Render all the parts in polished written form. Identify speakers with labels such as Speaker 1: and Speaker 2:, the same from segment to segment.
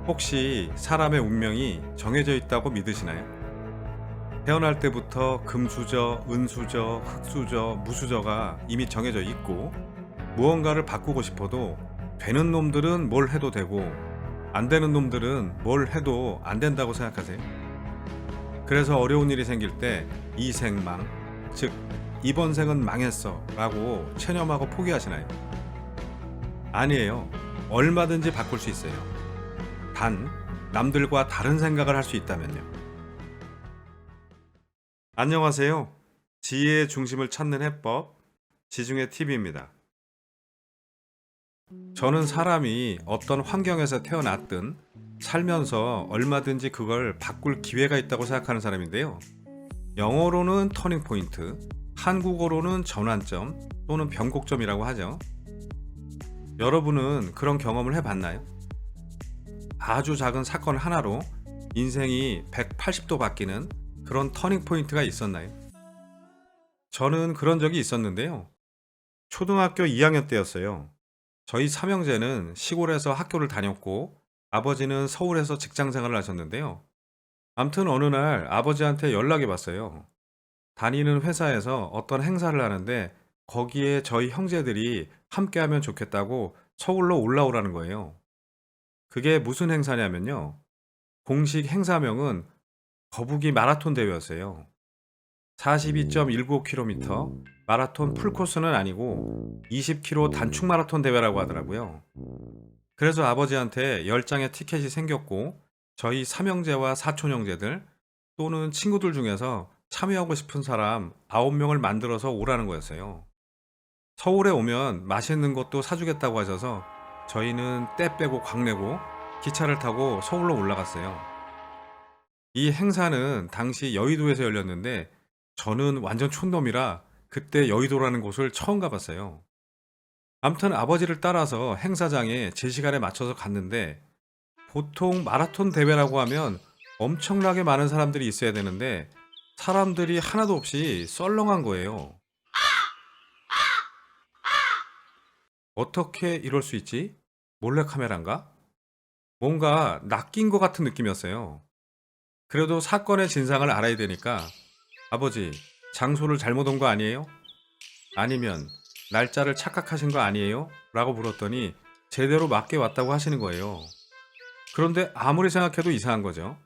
Speaker 1: 혹시 사람의 운명이 정해져 있다고 믿으시나요? 태어날 때부터 금수저, 은수저, 흙수저, 무수저가 이미 정해져 있고 무언가를 바꾸고 싶어도 되는 놈들은 뭘 해도 되고 안 되는 놈들은 뭘 해도 안 된다고 생각하세요? 그래서 어려운 일이 생길 때 이 생망, 즉 이번 생은 망했어 라고 체념하고 포기하시나요? 아니에요. 얼마든지 바꿀 수 있어요. 단 남들과 다른 생각을 할 수 있다면요. 안녕하세요. 지혜의 중심을 찾는 해법, 지중해 TV입니다. 저는 사람이 어떤 환경에서 태어났든 살면서 얼마든지 그걸 바꿀 기회가 있다고 생각하는 사람인데요. 영어로는 터닝 포인트, 한국어로는 전환점 또는 변곡점이라고 하죠. 여러분은 그런 경험을 해봤나요? 아주 작은 사건 하나로 인생이 180도 바뀌는 그런 터닝 포인트가 있었나요? 저는 그런 적이 있었는데요. 초등학교 2학년 때였어요. 저희 삼형제는 시골에서 학교를 다녔고 아버지는 서울에서 직장 생활을 하셨는데요. 암튼 어느 날 아버지한테 연락이 왔어요. 다니는 회사에서 어떤 행사를 하는데 거기에 저희 형제들이 함께 하면 좋겠다고 서울로 올라오라는 거예요. 그게 무슨 행사냐면요. 공식 행사명은 거북이 마라톤 대회였어요. 42.19km 마라톤 풀코스는 아니고 20km 단축 마라톤 대회라고 하더라고요. 그래서 아버지한테 10장의 티켓이 생겼고 저희 삼형제와 사촌형제들 또는 친구들 중에서 참여하고 싶은 사람 9명을 만들어서 오라는 거였어요. 서울에 오면 맛있는 것도 사주겠다고 하셔서 저희는 때 빼고 광내고 기차를 타고 서울로 올라갔어요. 이 행사는 당시 여의도에서 열렸는데 저는 완전 촌놈이라 그때 여의도라는 곳을 처음 가봤어요. 암튼 아버지를 따라서 행사장에 제 시간에 맞춰서 갔는데 보통 마라톤 대회라고 하면 엄청나게 많은 사람들이 있어야 되는데 사람들이 하나도 없이 썰렁한 거예요. 어떻게 이럴 수 있지? 몰래카메라인가? 뭔가 낚인 것 같은 느낌이었어요. 그래도 사건의 진상을 알아야 되니까 아버지, 장소를 잘못 온 거 아니에요? 아니면 날짜를 착각하신 거 아니에요? 라고 물었더니 제대로 맞게 왔다고 하시는 거예요. 그런데 아무리 생각해도 이상한 거죠.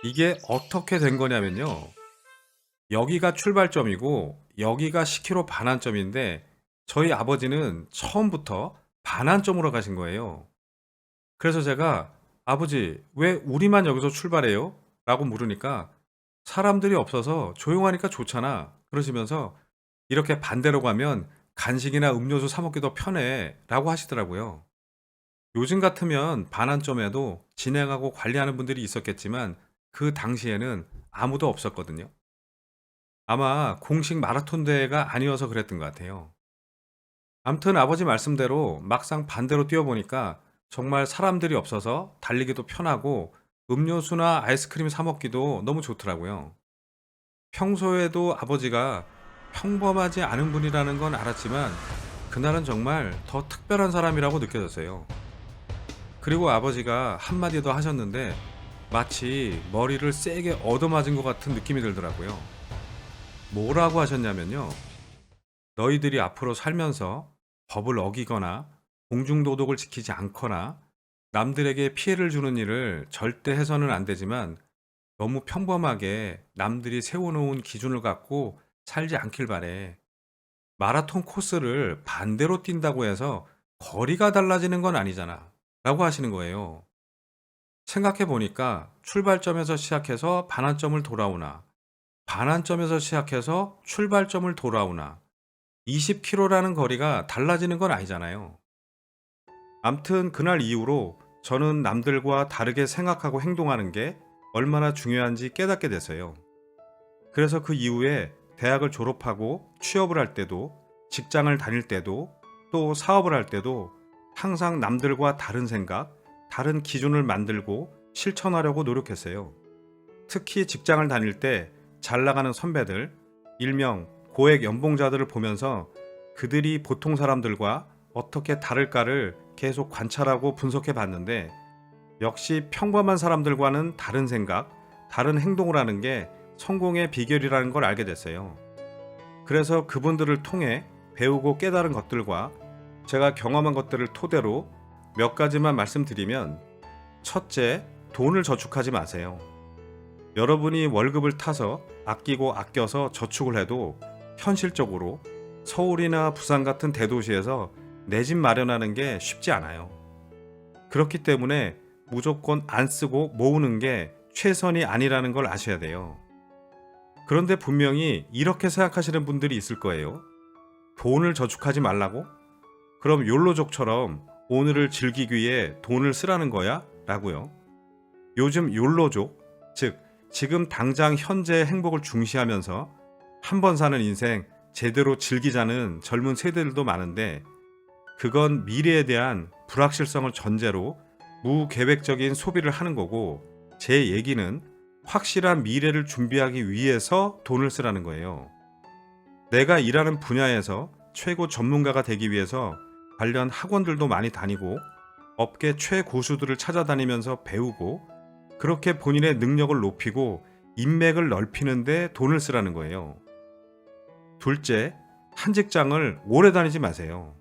Speaker 1: 이게 어떻게 된 거냐면요. 여기가 출발점이고 여기가 10km 반환점인데 저희 아버지는 처음부터 반환점으로 가신 거예요. 그래서 제가 아버지, 왜 우리만 여기서 출발해요? 라고 물으니까 사람들이 없어서 조용하니까 좋잖아. 그러시면서 이렇게 반대로 가면 간식이나 음료수 사 먹기 더 편해. 라고 하시더라고요. 요즘 같으면 반환점에도 진행하고 관리하는 분들이 있었겠지만 그 당시에는 아무도 없었거든요. 아마 공식 마라톤 대회가 아니어서 그랬던 것 같아요. 암튼 아버지 말씀대로 막상 반대로 뛰어보니까 정말 사람들이 없어서 달리기도 편하고 음료수나 아이스크림 사 먹기도 너무 좋더라고요. 평소에도 아버지가 평범하지 않은 분이라는 건 알았지만 그날은 정말 더 특별한 사람이라고 느껴졌어요. 그리고 아버지가 한마디 더 하셨는데 마치 머리를 세게 얻어맞은 것 같은 느낌이 들더라고요. 뭐라고 하셨냐면요. 너희들이 앞으로 살면서 법을 어기거나 공중도덕을 지키지 않거나 남들에게 피해를 주는 일을 절대 해서는 안 되지만 너무 평범하게 남들이 세워놓은 기준을 갖고 살지 않길 바래. 마라톤 코스를 반대로 뛴다고 해서 거리가 달라지는 건 아니잖아. 라고 하시는 거예요. 생각해 보니까 출발점에서 시작해서 반환점을 돌아오나, 반환점에서 시작해서 출발점을 돌아오나, 20km라는 거리가 달라지는 건 아니잖아요. 암튼 그날 이후로 저는 남들과 다르게 생각하고 행동하는 게 얼마나 중요한지 깨닫게 됐어요. 그래서 그 이후에 대학을 졸업하고 취업을 할 때도 직장을 다닐 때도 또 사업을 할 때도 항상 남들과 다른 생각, 다른 기준을 만들고 실천하려고 노력했어요. 특히 직장을 다닐 때 잘 나가는 선배들, 일명 고액 연봉자들을 보면서 그들이 보통 사람들과 어떻게 다를까를 계속 관찰하고 분석해 봤는데 역시 평범한 사람들과는 다른 생각, 다른 행동을 하는 게 성공의 비결이라는 걸 알게 됐어요. 그래서 그분들을 통해 배우고 깨달은 것들과 제가 경험한 것들을 토대로 몇 가지만 말씀드리면, 첫째, 돈을 저축하지 마세요. 여러분이 월급을 타서 아끼고 아껴서 저축을 해도 현실적으로 서울이나 부산 같은 대도시에서 내 집 마련하는 게 쉽지 않아요. 그렇기 때문에 무조건 안 쓰고 모으는 게 최선이 아니라는 걸 아셔야 돼요. 그런데 분명히 이렇게 생각하시는 분들이 있을 거예요. 돈을 저축하지 말라고? 그럼 욜로족처럼 오늘을 즐기기 위해 돈을 쓰라는 거야? 라고요. 요즘 욜로족, 즉 지금 당장 현재의 행복을 중시하면서 한 번 사는 인생 제대로 즐기자는 젊은 세대들도 많은데, 그건 미래에 대한 불확실성을 전제로 무계획적인 소비를 하는 거고, 제 얘기는 확실한 미래를 준비하기 위해서 돈을 쓰라는 거예요. 내가 일하는 분야에서 최고 전문가가 되기 위해서 관련 학원들도 많이 다니고 업계 최고수들을 찾아다니면서 배우고, 그렇게 본인의 능력을 높이고 인맥을 넓히는데 돈을 쓰라는 거예요. 둘째, 한 직장을 오래 다니지 마세요.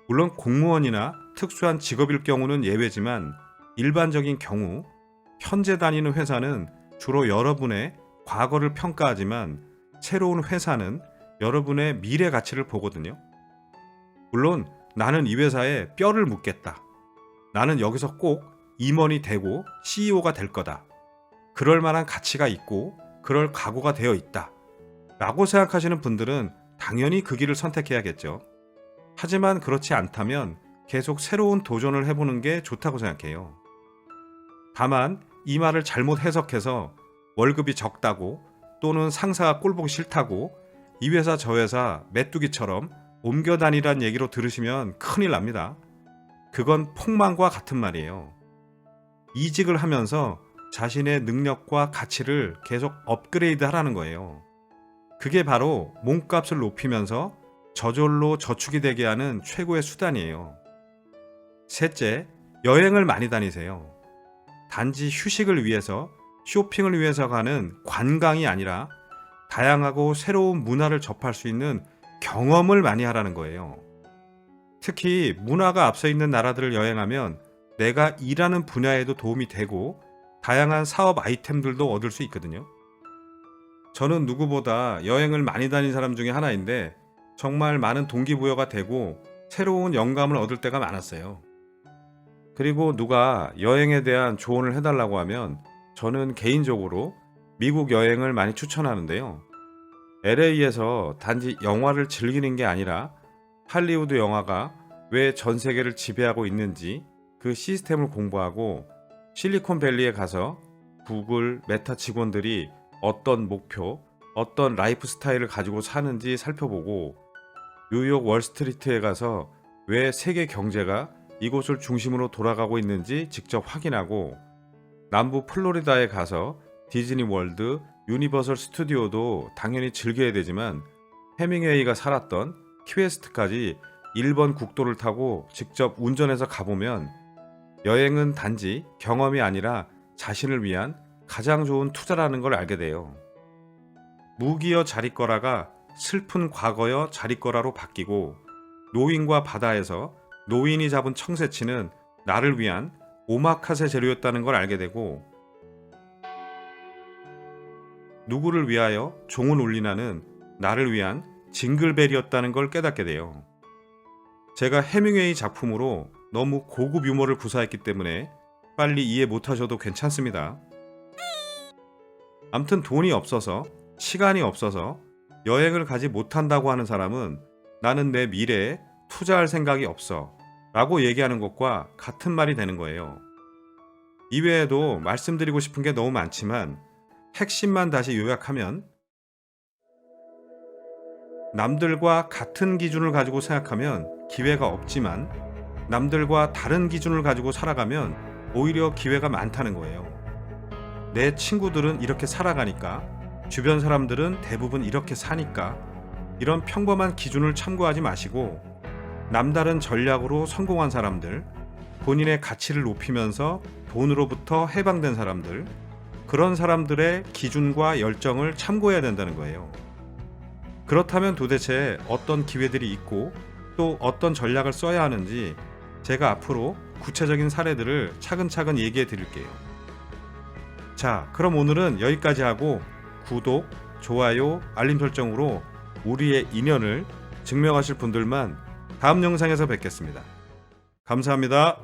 Speaker 1: 물론 공무원이나 특수한 직업일 경우는 예외지만, 일반적인 경우 현재 다니는 회사는 주로 여러분의 과거를 평가하지만 새로운 회사는 여러분의 미래 가치를 보거든요. 물론 나는 이 회사에 뼈를 묻겠다, 나는 여기서 꼭 임원이 되고 CEO가 될 거다, 그럴 만한 가치가 있고 그럴 각오가 되어 있다 라고 생각하시는 분들은 당연히 그 길을 선택해야겠죠. 하지만 그렇지 않다면 계속 새로운 도전을 해보는 게 좋다고 생각해요. 다만 이 말을 잘못 해석해서 월급이 적다고, 또는 상사가 꼴보기 싫다고 이 회사 저 회사 메뚜기처럼 옮겨 다니란 얘기로 들으시면 큰일 납니다. 그건 폭망과 같은 말이에요. 이직을 하면서 자신의 능력과 가치를 계속 업그레이드 하라는 거예요. 그게 바로 몸값을 높이면서 저절로 저축이 되게 하는 최고의 수단이에요. 셋째, 여행을 많이 다니세요. 단지 휴식을 위해서, 쇼핑을 위해서 가는 관광이 아니라 다양하고 새로운 문화를 접할 수 있는 경험을 많이 하라는 거예요. 특히 문화가 앞서 있는 나라들을 여행하면 내가 일하는 분야에도 도움이 되고 다양한 사업 아이템들도 얻을 수 있거든요. 저는 누구보다 여행을 많이 다닌 사람 중에 하나인데, 정말 많은 동기부여가 되고 새로운 영감을 얻을 때가 많았어요. 그리고 누가 여행에 대한 조언을 해달라고 하면 저는 개인적으로 미국 여행을 많이 추천하는데요. LA에서 단지 영화를 즐기는 게 아니라 할리우드 영화가 왜 전 세계를 지배하고 있는지 그 시스템을 공부하고, 실리콘밸리에 가서 구글, 메타 직원들이 어떤 목표, 어떤 라이프 스타일을 가지고 사는지 살펴보고, 뉴욕 월스트리트에 가서 왜 세계 경제가 이곳을 중심으로 돌아가고 있는지 직접 확인하고, 남부 플로리다에 가서 디즈니 월드, 유니버설 스튜디오도 당연히 즐겨야 되지만 해밍웨이가 살았던 키웨스트까지 일본 국도를 타고 직접 운전해서 가보면 여행은 단지 경험이 아니라 자신을 위한 가장 좋은 투자라는 걸 알게 돼요. 무기여 자리거라가 슬픈 과거여 자리거라로 바뀌고, 노인과 바다에서 노인이 잡은 청새치는 나를 위한 오마카세 재료였다는 걸 알게 되고, 누구를 위하여 종을 울리나는 나를 위한 징글벨이었다는 걸 깨닫게 돼요. 제가 해밍웨이 작품으로 너무 고급 유머를 구사했기 때문에 빨리 이해 못하셔도 괜찮습니다. 암튼 돈이 없어서, 시간이 없어서 여행을 가지 못한다고 하는 사람은 나는 내 미래에 투자할 생각이 없어 라고 얘기하는 것과 같은 말이 되는 거예요. 이외에도 말씀드리고 싶은 게 너무 많지만 핵심만 다시 요약하면, 남들과 같은 기준을 가지고 생각하면 기회가 없지만 남들과 다른 기준을 가지고 살아가면 오히려 기회가 많다는 거예요. 내 친구들은 이렇게 살아가니까, 주변 사람들은 대부분 이렇게 사니까, 이런 평범한 기준을 참고하지 마시고 남다른 전략으로 성공한 사람들, 본인의 가치를 높이면서 돈으로부터 해방된 사람들, 그런 사람들의 기준과 열정을 참고해야 된다는 거예요. 그렇다면 도대체 어떤 기회들이 있고 또 어떤 전략을 써야 하는지 제가 앞으로 구체적인 사례들을 차근차근 얘기해 드릴게요. 자, 그럼 오늘은 여기까지 하고 구독, 좋아요, 알림 설정으로 우리의 인연을 증명하실 분들만 다음 영상에서 뵙겠습니다. 감사합니다.